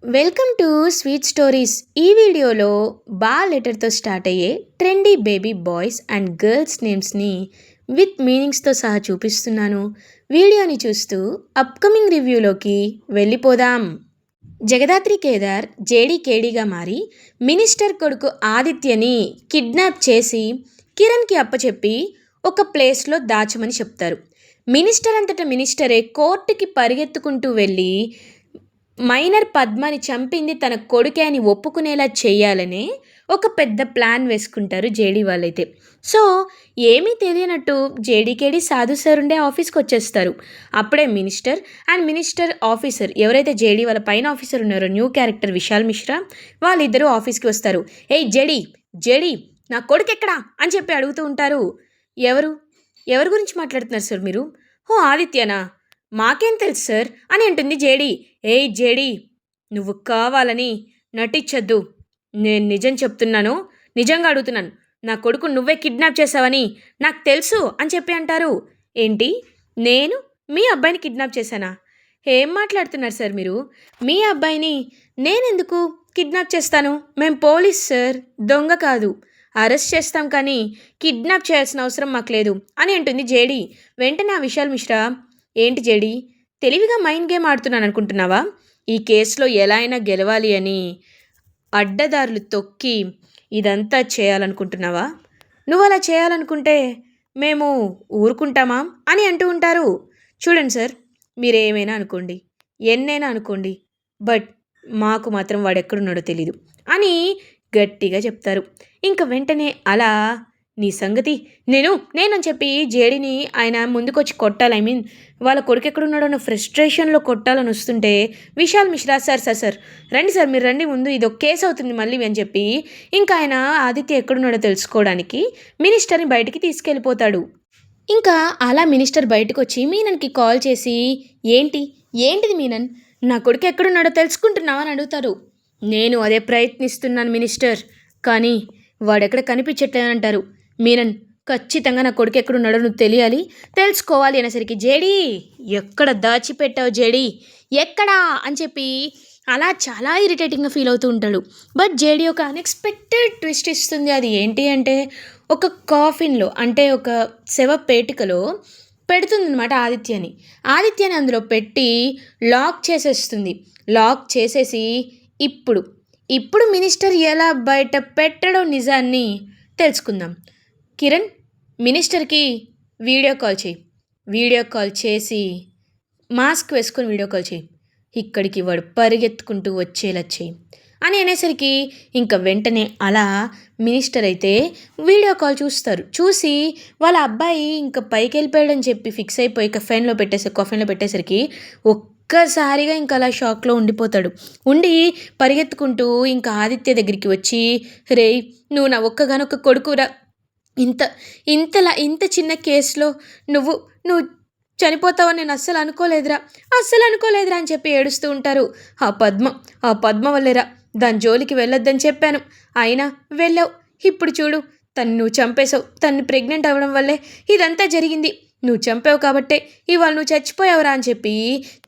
Welcome to sweet stories. ఈ వీడియోలో బా లెటర్తో స్టార్ట్ అయ్యే trendy baby boys and girls నేమ్స్ని విత్ మీనింగ్స్తో సహా చూపిస్తున్నాను. వీడియోని చూస్తూ అప్కమింగ్ రివ్యూలోకి వెళ్ళిపోదాం. జగదాత్రి కేదార్ జేడీకేడీగా మారి మినిస్టర్ కొడుకు ఆదిత్యని కిడ్నాప్ చేసి కిరణ్కి అప్పచెప్పి ఒక ప్లేస్లో దాచమని చెప్తారు. మినిస్టర్ అంతటా మినిస్టరే కోర్టుకి పరిగెత్తుకుంటూ వెళ్ళి మైనర్ పద్మని చంపింది తన కొడుకే అని ఒప్పుకునేలా చేయాలని ఒక పెద్ద ప్లాన్ వేసుకుంటారు జేడీ వాళ్ళైతే. సో ఏమీ తెలియనట్టు జేడీకేడీ సాధు సార్ ఉండే ఆఫీస్కి వచ్చేస్తారు. అప్పుడే మినిస్టర్ అండ్ మినిస్టర్ ఆఫీసర్ ఎవరైతే జేడీ వాళ్ళ పైన ఆఫీసర్ ఉన్నారో న్యూ క్యారెక్టర్ విశాల్ మిశ్రా వాళ్ళిద్దరూ ఆఫీస్కి వస్తారు. ఏయ్ జేడీ జేడీ నా కొడుకు ఎక్కడా అని చెప్పి అడుగుతూ ఉంటారు. ఎవరు ఎవరి గురించి మాట్లాడుతున్నారు సార్ మీరు? ఓ ఆదిత్యనా, మాకేం తెలుసు సార్ అని అంటుంది జేడీ. ఏయ్ జేడీ, నువ్వు కావాలని నటించద్దు. నేను నిజం చెప్తున్నాను, నిజంగా అడుగుతున్నాను. నా కొడుకు నువ్వే కిడ్నాప్ చేసావని నాకు తెలుసు అని చెప్పి అంటారు. ఏంటి, నేను మీ అబ్బాయిని కిడ్నాప్ చేశానా? ఏం మాట్లాడుతున్నారు సార్ మీరు? మీ అబ్బాయిని నేనెందుకు కిడ్నాప్ చేస్తాను? మేము పోలీస్ సార్, దొంగ కాదు. అరెస్ట్ చేస్తాం కానీ కిడ్నాప్ చేయాల్సిన అవసరం మాకు లేదు అని అంటుంది జేడీ. వెంటనే ఆ విశాల్ మిశ్రా, ఏంటి జేడీ, తెలివిగా మైండ్ గేమ్ ఆడుతున్నాను అనుకుంటున్నావా? ఈ కేసులో ఎలా అయినా గెలవాలి అని అడ్డదారులు తొక్కి ఇదంతా చేయాలనుకుంటున్నావా? నువ్వు అలా చేయాలనుకుంటే మేము ఊరుకుంటామా అని అంటూ ఉంటారు. చూడండి సార్, మీరేమైనా అనుకోండి, ఎన్నైనా అనుకోండి, బట్ మాకు మాత్రం వాడు ఎక్కడున్నాడో తెలీదు అని గట్టిగా చెప్తారు. ఇంకా వెంటనే అలా నీ సంగతి నేనని చెప్పి జేడీని ఆయన ముందుకొచ్చి కొట్టాలి, వాళ్ళ కొడుకు ఎక్కడున్నాడో అన్న ఫ్రస్ట్రేషన్లో కొట్టాలని వస్తుంటే విశాల్ మిశ్రా, సార్ రండి సార్, మీరు రండి, ముందు ఇది ఒక కేసు అవుతుంది మళ్ళీ అని చెప్పి ఇంకా ఆయన ఆదిత్య ఎక్కడున్నాడో తెలుసుకోవడానికి మినిస్టర్ని బయటికి తీసుకెళ్ళిపోతాడు. ఇంకా అలా మినిస్టర్ బయటకు వచ్చి మీనన్కి కాల్ చేసి ఏంటిది మీనన్, నా కొడుకు ఎక్కడున్నాడో తెలుసుకుంటున్నావా అని అడుగుతారు. నేను అదే ప్రయత్నిస్తున్నాను మినిస్టర్, కానీ వాడెక్కడ కనిపించట్లేదంటారు. మీనన్, ఖచ్చితంగా నా కొడుకు ఎక్కడున్నాడో నువ్వు తెలుసుకోవాలి అనేసరికి జేడీ ఎక్కడ దాచిపెట్టావు జేడీ, ఎక్కడా అని చెప్పి అలా చాలా ఇరిటేటింగ్గా ఫీల్ అవుతూ ఉంటాడు. బట్ జేడీ ఒక అన్ఎక్స్పెక్టెడ్ ట్విస్ట్ ఇస్తుంది. అది ఏంటి అంటే ఒక కాఫిన్లో, అంటే ఒక శవపేటికలో పెడుతుంది అనమాట ఆదిత్యని అందులో పెట్టి లాక్ చేసేస్తుంది. లాక్ చేసేసి ఇప్పుడు మినిస్టర్ ఎలా బయట పెట్టడో నిజాన్ని తెలుసుకుందాం. కిరణ్, మినిస్టర్కి వీడియో కాల్ చేసి మాస్క్ వేసుకొని వీడియో కాల్ చేయి, ఇక్కడికి వాడు పరిగెత్తుకుంటూ వచ్చేలా చేయి అని అనేసరికి ఇంకా వెంటనే అలా మినిస్టర్ అయితే వీడియో కాల్ చూసి వాళ్ళ అబ్బాయి ఇంకా పైకి వెళ్ళిపోయాడని చెప్పి ఫిక్స్ అయిపోయి కఫెన్లో పెట్టేసరికి ఒక్కసారిగా ఇంకా అలా షాక్లో ఉండిపోతాడు. పరిగెత్తుకుంటూ ఇంకా ఆదిత్య దగ్గరికి వచ్చి, రే నువ్వు నా ఒక్కగానొక్క కొడుకురా, ఇంత చిన్న కేసులో నువ్వు చనిపోతావని నేను అస్సలు అనుకోలేదురా అని చెప్పి ఏడుస్తూ ఉంటారు. ఆ పద్మ వల్లేరా, దాని జోలికి వెళ్ళొద్దని చెప్పాను, అయినా వెళ్ళావు. ఇప్పుడు చూడు, నువ్వు చంపేశావు. తన్ని ప్రెగ్నెంట్ అవ్వడం వల్లే ఇదంతా జరిగింది. నువ్వు చంపావు కాబట్టే ఇవాళ నువ్వు చచ్చిపోయావురా అని చెప్పి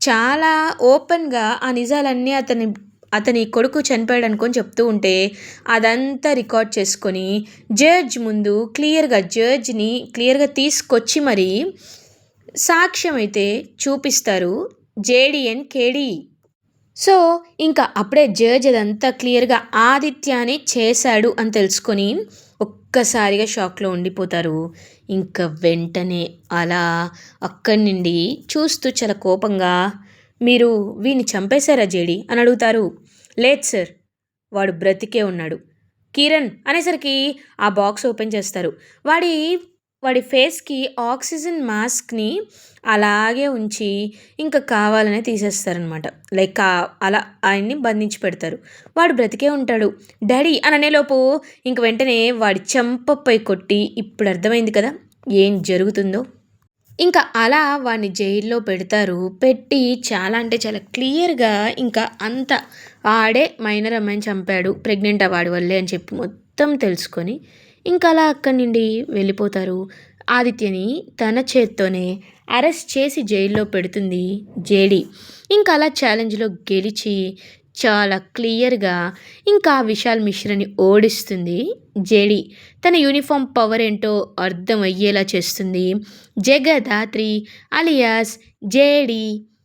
చాలా ఓపెన్గా ఆ నిజాలన్నీ అతని కొడుకు చనిపోయాడు అనుకొని చెప్తూ ఉంటే అదంతా రికార్డ్ చేసుకొని జడ్జ్ ముందు జడ్జిని క్లియర్గా తీసుకొచ్చి మరి సాక్ష్యం అయితే చూపిస్తారు జేడీ అండ్ కేడీ. సో ఇంకా అప్పుడే జడ్జ్ అదంతా క్లియర్గా ఆదిత్యనే చేశాడు అని తెలుసుకొని ఒక్కసారిగా షాక్లో ఉండిపోతారు. ఇంకా వెంటనే అలా అక్కడి నుండి చూస్తూ చాలా కోపంగా, మీరు వీడిని చంపేశారా జేడీ అని అడుగుతారు. లేదు సార్, వాడు బ్రతికే ఉన్నాడు. కిరణ్ అనేసరికి ఆ బాక్స్ ఓపెన్ చేస్తారు. వాడి ఫేస్కి ఆక్సిజన్ మాస్క్ని అలాగే ఉంచి ఇంకా కావాలనే తీసేస్తారనమాట. లైక్ అలా ఆయన్ని బంధించి పెడతారు. వాడు బ్రతికే ఉంటాడు డాడీ అని అనేలోపు ఇంక వెంటనే వాడి చెంపపై కొట్టి, ఇప్పుడు అర్థమైంది కదా ఏం జరుగుతుందో. ఇంకా అలా వాడిని జైల్లో పెట్టి చాలా అంటే చాలా క్లియర్గా ఇంకా అంతా వాడే మైనర్ అమ్మాయిని చంపాడు, ప్రెగ్నెంట్ వాడి వల్లే అని చెప్పి మొత్తం తెలుసుకొని ఇంకా అలా అక్కడి నుండి వెళ్ళిపోతారు. ఆదిత్యని తన చేత్తోనే అరెస్ట్ చేసి జైల్లో పెడుతుంది జేడీ. ఇంకా అలా ఛాలెంజ్లో గెలిచి చాలా క్లియర్గా ఇంకా విశాల్ మిశ్రాని ఓడిస్తుంది జేడి. తన యూనిఫామ్ పవర్ ఏంటో అర్థమయ్యేలా చేస్తుంది జగదాత్రి అలియాస్ జేడి.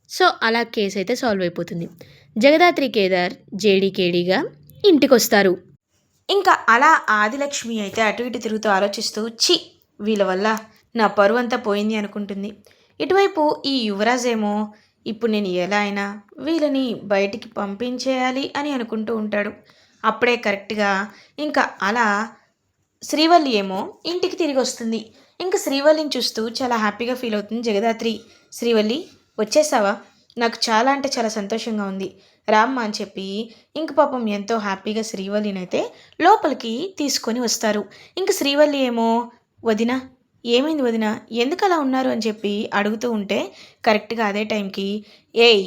సో అలా కేసు అయితే సాల్వ్ అయిపోతుంది. జగదాత్రి కేదార్ జేడి కేడీగా ఇంటికొస్తారు. ఇంకా అలా ఆదిలక్ష్మి అయితే అటు ఇటు తిరుగుతూ ఆలోచిస్తూ చి వీళ్ళ వల్ల నా పరువంతా పోయింది అనుకుంటుంది. ఇటువైపు ఈ యువరాజ్ ఏమో ఇప్పుడు నేను ఎలా అయినా వీళ్ళని బయటికి పంపించేయాలి అని అనుకుంటూ ఉంటాడు. అప్పుడే కరెక్ట్గా ఇంకా అలా శ్రీవల్లి ఏమో ఇంటికి తిరిగి వస్తుంది. ఇంకా శ్రీవల్లిని చూస్తూ చాలా హ్యాపీగా ఫీల్ అవుతుంది జగదాత్రి. శ్రీవల్లి వచ్చేసావా, నాకు చాలా అంటే చాలా సంతోషంగా ఉంది, రామ్మ అని చెప్పి ఇంక పాపం ఎంతో హ్యాపీగా శ్రీవల్లిని అయితే లోపలికి తీసుకొని వస్తారు. ఇంక శ్రీవల్లి ఏమో వదిన ఏమైంది వదిన, ఎందుకు అలా ఉన్నారు అని చెప్పి అడుగుతూ ఉంటే కరెక్ట్గా అదే టైంకి ఏయ్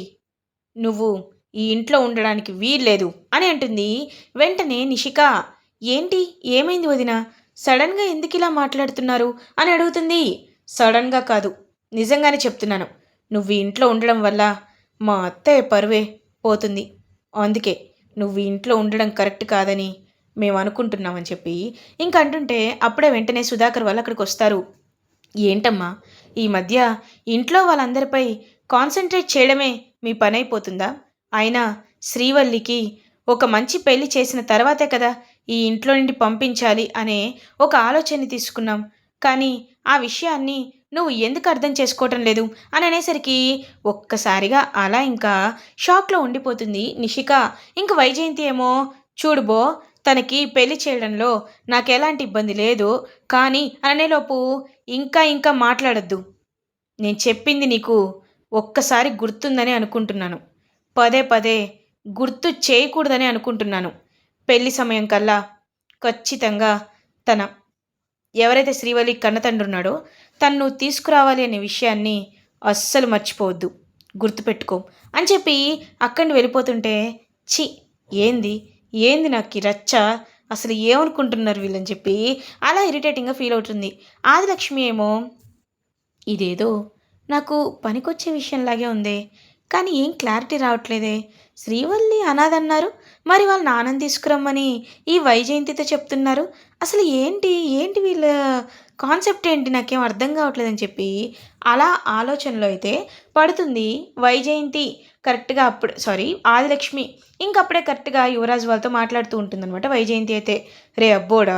నువ్వు ఈ ఇంట్లో ఉండడానికి వీల్లేదు అని అంటుంది. వెంటనే నిషిక ఏంటి ఏమైంది వదిన, సడన్గా ఎందుకు ఇలా మాట్లాడుతున్నారు అని అడుగుతుంది. సడన్గా కాదు, నిజంగానే చెప్తున్నాను, నువ్వు ఈ ఇంట్లో ఉండడం వల్ల మా అత్తయ్య పరువే పోతుంది, అందుకే నువ్వు ఈ ఇంట్లో ఉండడం కరెక్ట్ కాదని మేము అనుకుంటున్నామని చెప్పి ఇంక అంటుంటే అప్పుడే వెంటనే సుధాకర్ వాళ్ళు అక్కడికి వస్తారు. ఏంటమ్మా ఈ మధ్య ఇంట్లో వాళ్ళందరిపై కాన్సన్ట్రేట్ చేయడమే మీ పని అయిపోతుందా? అయినా శ్రీవల్లికి ఒక మంచి పెళ్లి చేసిన తర్వాతే కదా ఈ ఇంట్లో నుండి పంపించాలి అనే ఒక ఆలోచనని తీసుకున్నాం, కానీ ఆ విషయాన్ని నువ్వు ఎందుకు అర్థం చేసుకోవటం లేదు అని అనేసరికి ఒక్కసారిగా అలా ఇంకా షాక్లో ఉండిపోతుంది నిషిక. ఇంక వైజయంతి ఏమో చూడుబో తనకి పెళ్లి చేయడంలో నాకు ఎలాంటి ఇబ్బంది లేదు, కానీ అనేలోపు ఇంకా ఇంకా మాట్లాడొద్దు, నేను చెప్పింది నీకు ఒక్కసారి గుర్తుందని అనుకుంటున్నాను, పదే పదే గుర్తు చేయకూడదని అనుకుంటున్నాను. పెళ్లి సమయం కల్లా ఖచ్చితంగా తన ఎవరైతే శ్రీవల్లి కన్నతండ్రి ఉన్నాడో తన్ను తీసుకురావాలి అనే విషయాన్ని అస్సలు మర్చిపోవద్దు, గుర్తుపెట్టుకో అని చెప్పి అక్కడి వెళ్ళిపోతుంటే చి ఏంది ఏంది నాకు రచ్చ, అసలు ఏమనుకుంటున్నారు వీళ్ళని చెప్పి అలా ఇరిటేటింగ్గా ఫీల్ అవుతుంది. ఆదిలక్ష్మి ఏమో ఇదేదో నాకు పనికొచ్చే విషయంలాగే ఉందే, కానీ ఏం క్లారిటీ రావట్లేదే, శ్రీవల్లి అనాథన్నారు, మరి వాళ్ళ నాన్నని తీసుకురమ్మని ఈ వైజయంతితో చెప్తున్నారు, అసలు ఏంటి ఏంటి వీళ్ళ కాన్సెప్ట్ ఏంటి నాకేం అర్థం కావట్లేదని చెప్పి అలా ఆలోచనలో అయితే పడుతుంది వైజయంతి. కరెక్ట్గా అప్పుడు ఆదిలక్ష్మి ఇంకప్పుడే కరెక్ట్గా యువరాజ్ వాళ్ళతో మాట్లాడుతూ ఉంటుందన్నమాట వైజయంతి అయితే. రే అబ్బోడా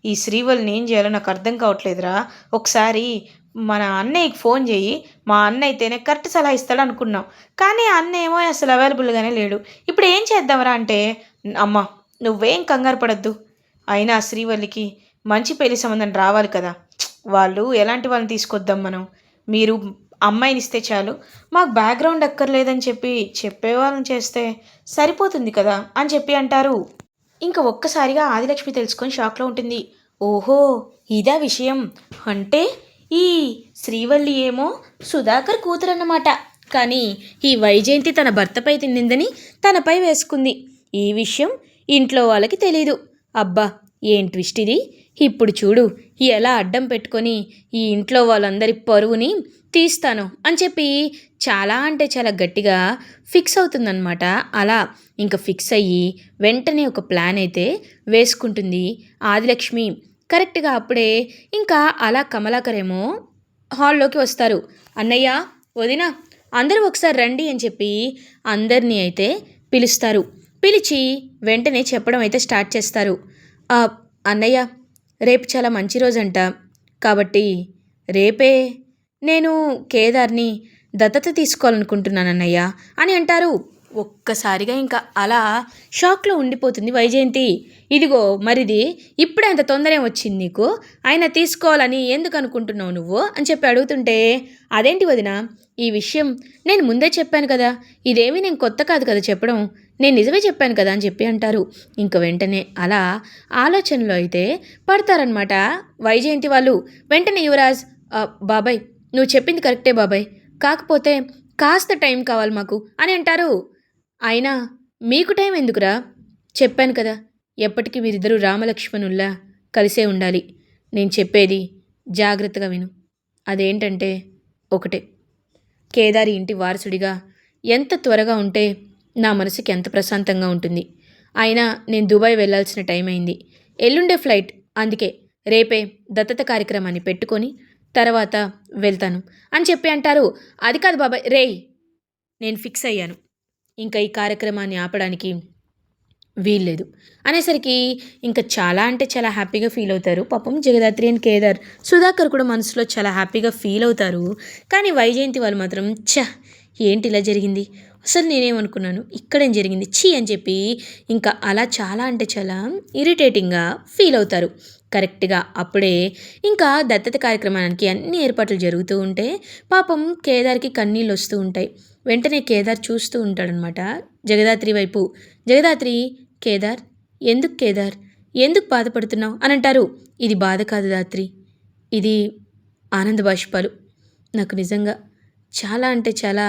ఈ శ్రీవల్లిని ఏం చేయాలో నాకు అర్థం కావట్లేదురా, ఒకసారి మన అన్నయ్యకి ఫోన్ చేయి, మా అన్న అయితేనే కరెక్ట్ సలహా ఇస్తాడు అనుకున్నాం, కానీ అన్న ఏమో అసలు అవైలబుల్గానే లేడు, ఇప్పుడు ఏం చేద్దామరా అంటే అమ్మ నువ్వేం కంగారు పడద్దు, అయినా శ్రీవల్లికి మంచి పెళ్లి సంబంధం రావాలి కదా, వాళ్ళు ఎలాంటి వాళ్ళని తీసుకొద్దాం మనం, మీరు అమ్మాయిని ఇస్తే చాలు, మాకు బ్యాక్గ్రౌండ్ అక్కర్లేదని చెప్పి చెప్పేవాళ్ళని చేస్తే సరిపోతుంది కదా అని చెప్పి అంటారు. ఇంకా ఒక్కసారిగా ఆదిలక్ష్మి తెలుసుకొని షాక్లో ఉంటుంది. ఓహో ఇదా విషయం, అంటే ఈ శ్రీవల్లి ఏమో సుధాకర్ కూతురన్నమాట, కానీ ఈ వైజయంతి తన భర్తపై తిన్నిందని తనపై వేసుకుంది, ఈ విషయం ఇంట్లో వాళ్ళకి తెలీదు. అబ్బా ఏం ట్విస్ట్ ఇది, ఇప్పుడు చూడు ఎలా అడ్డం పెట్టుకొని ఈ ఇంట్లో వాళ్ళందరి పరువుని తీస్తాను అని చెప్పి చాలా అంటే చాలా గట్టిగా ఫిక్స్ అవుతుందన్నమాట. అలా ఇంకా ఫిక్స్ అయ్యి వెంటనే ఒక ప్లాన్ అయితే వేసుకుంటుంది ఆదిలక్ష్మి. కరెక్ట్గా అప్పుడే ఇంకా అలా కమలాకర్ ఏమో హాల్లోకి వస్తారు. అన్నయ్య వదిన అందరూ ఒకసారి రండి అని చెప్పి అందరినీ అయితే పిలుస్తారు. పిలిచి వెంటనే చెప్పడం అయితే స్టార్ట్ చేస్తారు. అన్నయ్య రేపు చాలా మంచి రోజంట, కాబట్టి రేపే నేను కేదార్ని దత్తత తీసుకోవాలనుకుంటున్నాను అన్నయ్య అని అంటారు. ఒక్కసారిగా ఇంకా అలా షాక్లో ఉండిపోతుంది వైజయంతి. ఇదిగో మరిది ఇప్పుడే అంత తొందర వచ్చింది నీకు, ఆయన తీసుకోవాలని ఎందుకు అనుకుంటున్నావు నువ్వు అని చెప్పి అడుగుతుంటే అదేంటి వదిన ఈ విషయం నేను ముందే చెప్పాను కదా, ఇదేమీ నేను కొత్త కాదు కదా చెప్పడం, నేను నిజమే చెప్పాను కదా అని చెప్పి అంటారు. ఇంక వెంటనే అలా ఆలోచనలో అయితే పడతారనమాట వైజయంతి వాళ్ళు. వెంటనే యువరాజ్ బాబాయ్ నువ్వు చెప్పింది కరెక్టే బాబాయ్, కాకపోతే కాస్త టైం కావాలి మాకు అని అంటారు. అయినా మీకు టైం ఎందుకురా, చెప్పాను కదా ఎప్పటికీ వీరిద్దరూ రామలక్ష్మణుల్లా కలిసే ఉండాలి, నేను చెప్పేది జాగ్రత్తగా విను, అదేంటంటే ఒకటే, కేదారి ఇంటి వారసుడిగా ఎంత త్వరగా ఉంటే నా మనసుకి ఎంత ప్రశాంతంగా ఉంటుంది. అయినా నేను దుబాయ్ వెళ్ళాల్సిన టైం అయింది. ఎల్లుండే ఫ్లైట్. అందుకే రేపే దత్తత కార్యక్రమాన్ని పెట్టుకొని తర్వాత వెళ్తాను అని చెప్పి అంటారు. అది కాదు బాబాయ్ రేయ్, నేను ఫిక్స్ అయ్యాను. ఇంకా ఈ కార్యక్రమాన్ని ఆపడానికి వీల్లేదు అనేసరికి ఇంకా చాలా అంటే చాలా హ్యాపీగా ఫీల్ అవుతారు. పాపం జగదాత్రి అండ్ కేదార్, సుధాకర్ కూడా మనసులో చాలా హ్యాపీగా ఫీల్ అవుతారు. కానీ వైజయంతి వాళ్ళు మాత్రం ఏంటి ఇలా జరిగింది, అసలు నేనేమనుకున్నాను, ఇక్కడేం జరిగింది ఛీ అని చెప్పి ఇంకా అలా చాలా అంటే చాలా ఇరిటేటింగ్గా ఫీల్ అవుతారు. కరెక్ట్గా అప్పుడే ఇంకా దత్తత కార్యక్రమానికి అన్ని ఏర్పాట్లు జరుగుతూ ఉంటే పాపం కేదార్కి కన్నీళ్ళు వస్తూ ఉంటాయి. వెంటనే కేదార్ చూస్తూ ఉంటాడనమాట జగదాత్రి వైపు. జగదాత్రి, కేదార్, ఎందుకు బాధపడుతున్నావు అని అంటారు. ఇది బాధ కాదు దాత్రి, ఇది ఆనంద బాష్పాలు. నాకు నిజంగా చాలా అంటే చాలా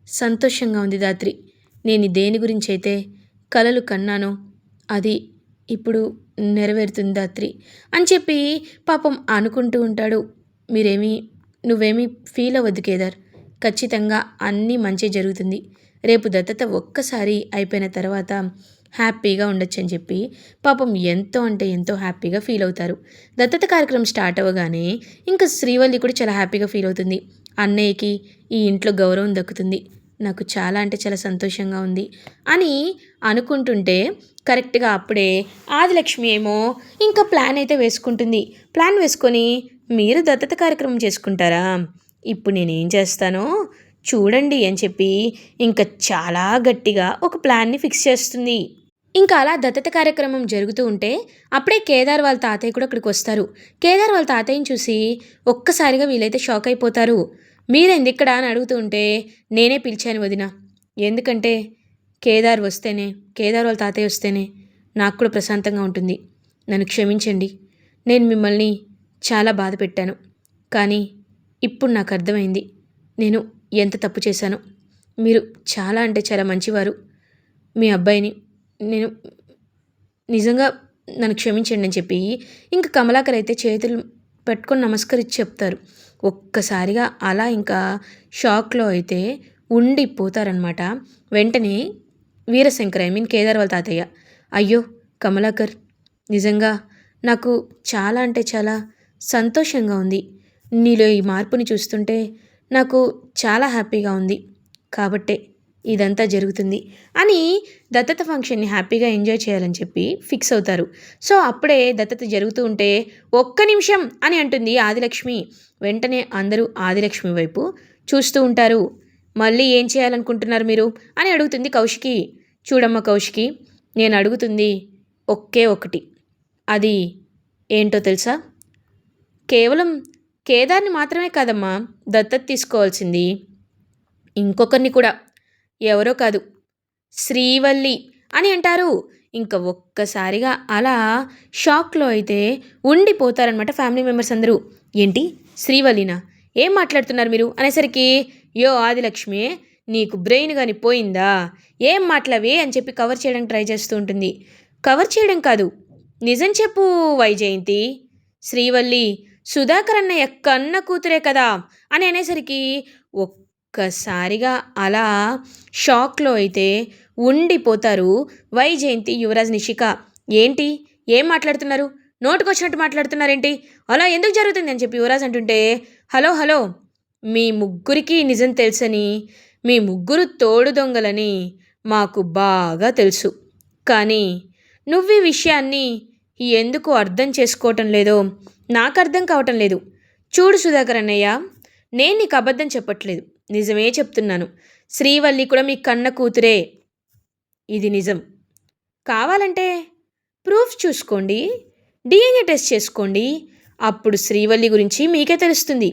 సంతోషంగా ఉంది దాత్రి. నేను దేని గురించి అయితే కలలు కన్నానో అది ఇప్పుడు నెరవేరుతుంది దాత్రి అని చెప్పి పాపం అనుకుంటూ ఉంటాడు. నువ్వేమీ ఫీల్ అవ్వద్దు కేదార్, ఖచ్చితంగా అన్నీ మంచి జరుగుతుంది. రేపు దత్తత ఒక్కసారి అయిపోయిన తర్వాత హ్యాపీగా ఉండొచ్చు అని చెప్పి పాపం ఎంతో అంటే ఎంతో హ్యాపీగా ఫీల్ అవుతారు. దత్తత కార్యక్రమం స్టార్ట్ అవ్వగానే ఇంకా శ్రీవల్లి కూడా చాలా హ్యాపీగా ఫీల్ అవుతుంది. అన్నయ్యకి ఈ ఇంట్లో గౌరవం దక్కుతుంది, నాకు చాలా అంటే చాలా సంతోషంగా ఉంది అని అనుకుంటుంటే కరెక్ట్గా అప్పుడే ఆదిలక్ష్మి ఏమో ఇంకా ప్లాన్ అయితే వేసుకుంటుంది. ప్లాన్ వేసుకొని, మీరు దత్తత కార్యక్రమం చేసుకుంటారా, ఇప్పుడు నేనేం చేస్తానో చూడండి అని చెప్పి ఇంకా చాలా గట్టిగా ఒక ప్లాన్ని ఫిక్స్ చేస్తుంది. ఇంకా అలా దత్తత కార్యక్రమం జరుగుతూ ఉంటే అప్పుడే కేదార్ వాళ్ళ తాతయ్య కూడా అక్కడికి వస్తారు. కేదార్ వాళ్ళ తాతయ్యని చూసి ఒక్కసారిగా వీలైతే షాక్ అయిపోతారు. మీరేంది ఇక్కడ అని అడుగుతూ ఉంటే, నేనే పిలిచాను వదిన, ఎందుకంటే కేదార్ వాళ్ళ తాతయ్య వస్తేనే నాకు కూడా ప్రశాంతంగా ఉంటుంది. నన్ను క్షమించండి, నేను మిమ్మల్ని చాలా బాధ పెట్టాను. కానీ ఇప్పుడు నాకు అర్థమైంది నేను ఎంత తప్పు చేశానో. మీరు చాలా అంటే చాలా మంచివారు. మీ అబ్బాయిని నేను నిజంగా నన్ను క్షమించండి అని చెప్పి ఇంకా కమలాకర్ అయితే చేతులు పెట్టుకొని నమస్కరించి చెప్తారు. ఒక్కసారిగా అలా ఇంకా షాక్లో అయితే ఉండిపోతారనమాట. వెంటనే వీరశంకర్, కేదార్ వాళ్ళ తాతయ్య, అయ్యో కమలాకర్, నిజంగా నాకు చాలా అంటే చాలా సంతోషంగా ఉంది. నీలో ఈ మార్పుని చూస్తుంటే నాకు చాలా హ్యాపీగా ఉంది. కాబట్టే ఇదంతా జరుగుతుంది అని దత్తత ఫంక్షన్ని హ్యాపీగా ఎంజాయ్ చేయాలని చెప్పి ఫిక్స్ అవుతారు. సో అప్పుడే దత్తత జరుగుతూ ఉంటే, ఒక్క నిమిషం అని అంటుంది ఆదిలక్ష్మి. వెంటనే అందరూ ఆదిలక్ష్మి వైపు చూస్తూ ఉంటారు. మళ్ళీ ఏం చేయాలనుకుంటున్నారు మీరు అని అడుగుతుంది కౌశికి. చూడమ్మ కౌశికి, నేను అడుగుతుంది ఒకే ఒకటి, అది ఏంటో తెలుసా? కేవలం కేదార్ని మాత్రమే కాదమ్మా దత్తత తీసుకోవాల్సింది, ఇంకొకరిని కూడా, ఎవరో కాదు శ్రీవల్లి అని అంటారు. ఇంకా ఒక్కసారిగా అలా షాక్లో అయితే ఉండిపోతారనమాట ఫ్యామిలీ మెంబర్స్ అందరూ. ఏంటి శ్రీవల్లినా, ఏం మాట్లాడుతున్నారు మీరు అనేసరికి, యో ఆదిలక్ష్మి, నీకు బ్రెయిన్ కానీ పోయిందా, ఏం మాట్లావే అని చెప్పి కవర్ చేయడానికి ట్రై చేస్తూ ఉంటుంది. కవర్ చేయడం కాదు, నిజం చెప్పు వైజయంతి, శ్రీవల్లి సుధాకర్ అన్నయ్య కన్న కూతురే కదా అని అనేసరికి ఒక్కసారిగా అలా షాక్లో అయితే ఉండిపోతారు వైజయంతి, యువరాజ్, నిషిక. ఏంటి ఏం మాట్లాడుతున్నారు, నోటుకొచ్చినట్టు మాట్లాడుతున్నారేంటి, అలా ఎందుకు జరుగుతుంది అని చెప్పి యువరాజ్ అంటుంటే, హలో, మీ ముగ్గురికి నిజం తెలుసని, మీ ముగ్గురు తోడు దొంగలని మాకు బాగా తెలుసు. కానీ నువ్వు ఈ విషయాన్ని ఎందుకు అర్థం చేసుకోవటం లేదో నాకు అర్థం కావటం లేదు. చూడు సుధాకర్ అన్నయ్య, నేను నీకు అబద్ధం చెప్పట్లేదు, నిజమే చెప్తున్నాను. శ్రీవల్లి కూడా మీ కన్న కూతురే, ఇది నిజం. కావాలంటే ప్రూఫ్ చూసుకోండి, డిఎన్ఏ టెస్ట్ చేసుకోండి, అప్పుడు శ్రీవల్లి గురించి మీకే తెలుస్తుంది.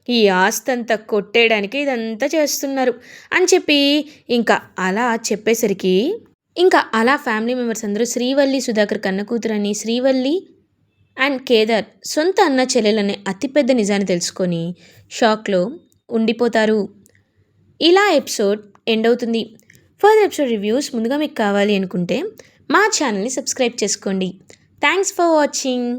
ఈ ఆస్తంతా కొట్టేయడానికి ఇదంతా చేస్తున్నారు అని చెప్పి ఇంకా అలా చెప్పేసరికి ఇంకా అలా ఫ్యామిలీ మెంబర్స్ అందరూ శ్రీవల్లి సుధాకర్ కన్న కూతురని, శ్రీవల్లి అండ్ కేదార్ సొంత అన్న చెల్లెలనే అతిపెద్ద నిజాన్ని తెలుసుకొని షాక్లో ఉండిపోతారు. ఇలా ఎపిసోడ్ ఎండ్ అవుతుంది. ఫర్దర్ ఎపిసోడ్ రివ్యూస్ ముందుగా మీకు కావాలి అనుకుంటే మా ఛానల్ని సబ్స్క్రైబ్ చేసుకోండి. Thanks for watching.